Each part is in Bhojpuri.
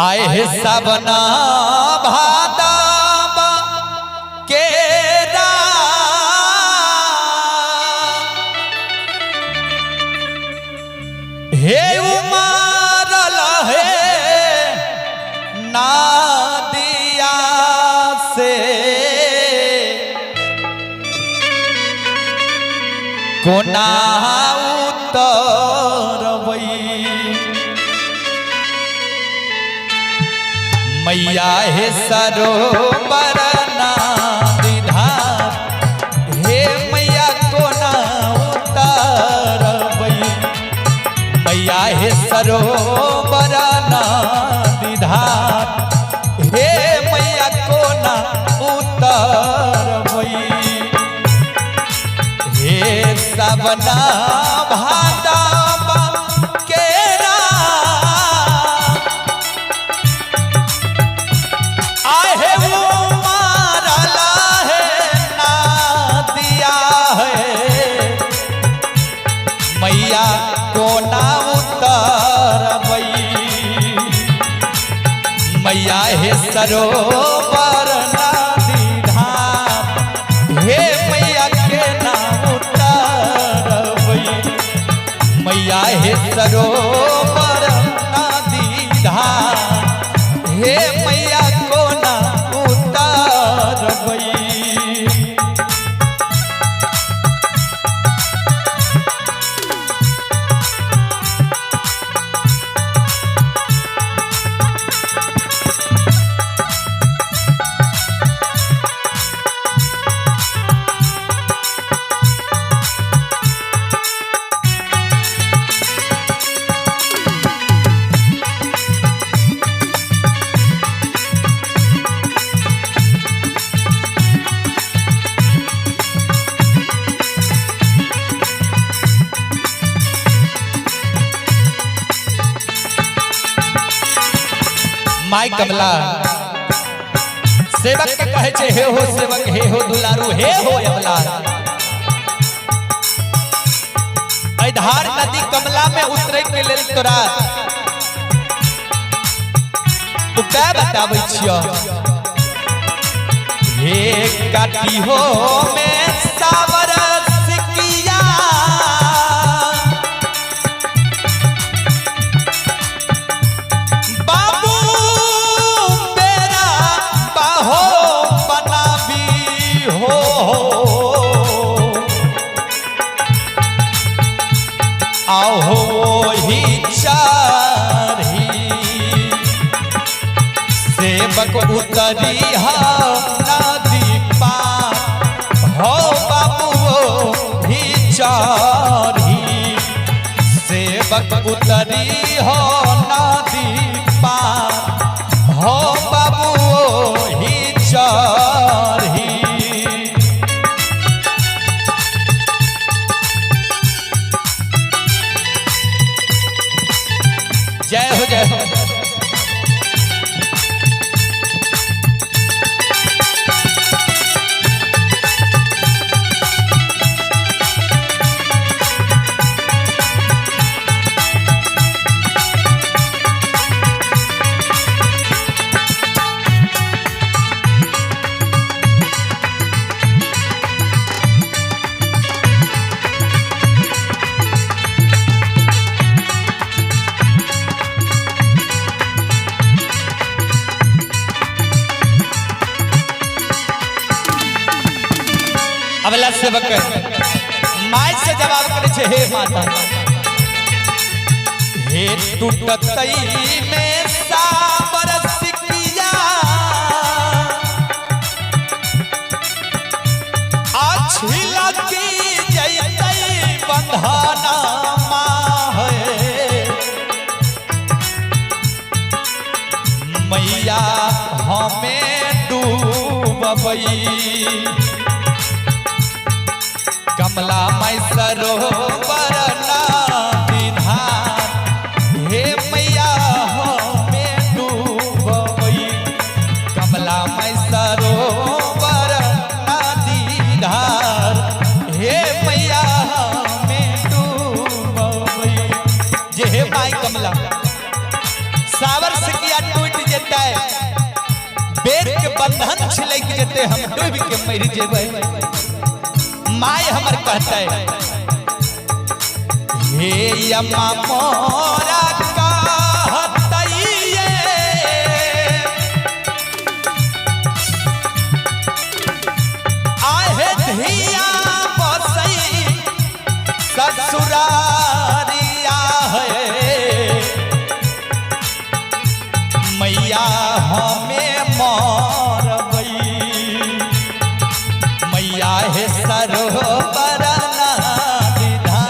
आए है सबना भादाबा के हे उमारल है नादिया से कोना उतरवई मैया हे सरोवर नादिधार हे मैया कोना उतरवई मैया हे सरोवर नादिधार हे मैया कोना उतरवई हे सबना भादाबा के आए है वो मारला है नादिया है मैया कोना उतरवई मैया हे सरोवर नादिधार हे मैया के नाम उतरवई मैया हे सरोवर नादिधार हे मैया कोना उतरवई माई कमला सेवक के कहे छे हे हो सेवक हे हो दुलारू हे हो अबला धार नदी कमला में उतरे के लेल तोरा तू क्या बताबै छियो हे काटी हो में सावर सिकिया आओ ही चारी सेवक उतरी नदी पार हो बाबू ही चारी सेवक उतरी हो नदी पार हो बाबू ही चारी जय हो जय हो अबला सेवक माय से जवाब करे छे हे माता हे टूटतई में सावर सिकिया अच्छी लगी जयतई बंधना है मैया हमें डूबवई कमला माई सरोवर नादिधार हे मैया हमें डूबवई कमला माई सरोवर नादिधार हे मैया हमें डूबवई नैया टूट जेते बेर के बंधन छिलक जेते हम डूब के मर जेबै माय हमर कहते हे यमा मोरा कहतइए आहे धिया बसई ससुरारिया है मैया हमें मारबई मैया हे सरोवर ना विधा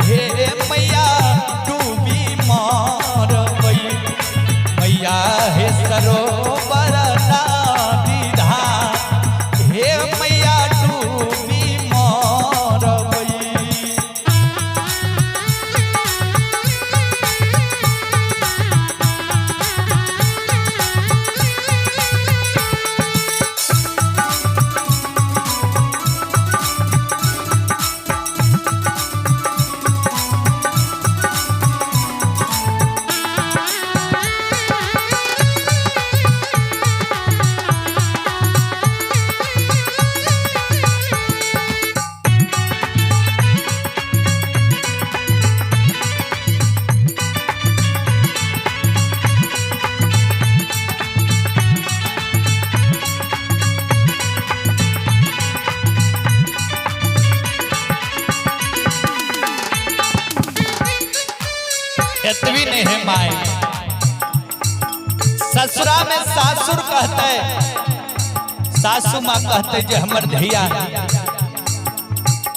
हे मैया डूबी मारबई मैया हे सरोवर ना विधा हे मैया डूबी मारबई। इतवी नहीं है माय ससुरा में सासुर कहते सासू माँ कहते जे हमर धिया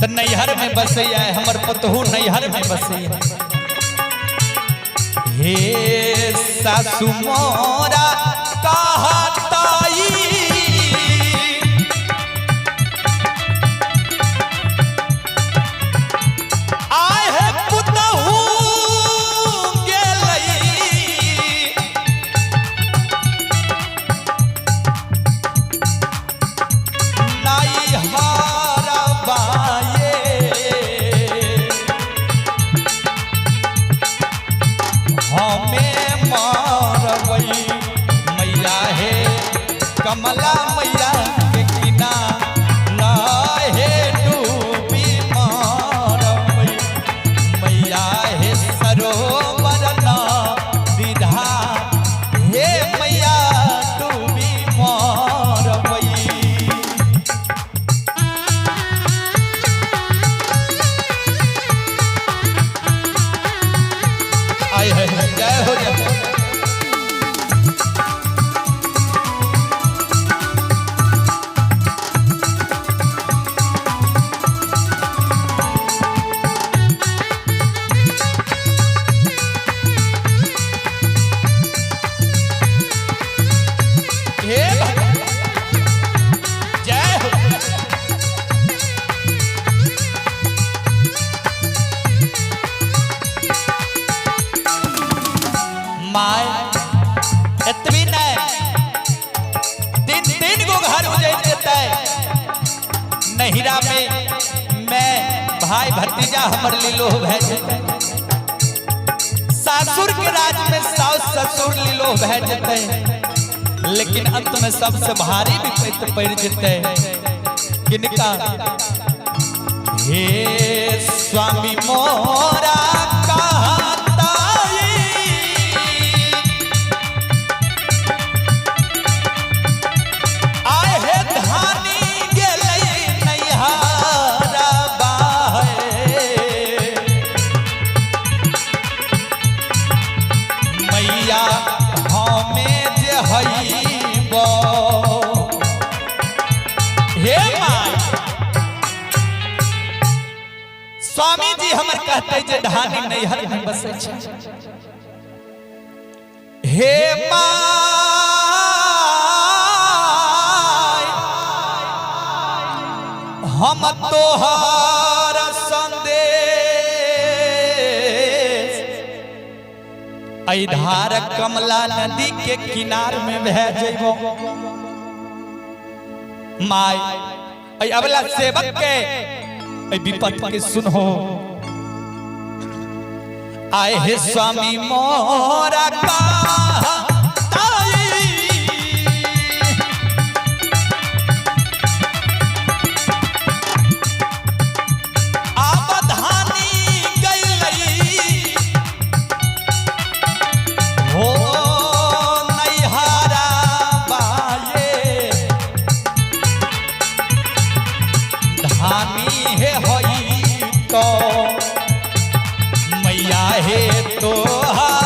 तो नैहर में बसैया हमर पतहू नैहर में बसैया हे सासू मोरा कहताई कमला मैया के किना हे डूबी मारबई मैया हे सरोवर ना विधा हे मैया डूबी मारबई। आय है जय हो जय माय इतवी नहीं तीन गो घर हो जाते नहिरा में मैं भाई भतीजा हमर लीलो भै जेते सासुर के राज में सास ससुर लीलो भै जेते लेकिन अंत में सबसे भारी विपरीत पड़ जेते किनका हे स्वामी मोरा स्वामी जी हमर कहते जे धानी नैहर में बसे छे हे माय हम तोहार संदेश धार कमला नदी के किनार में बह जेबो माय अबला सेवक के विपत के सुनो आए हे स्वामी मोरा का मैया हे तोहार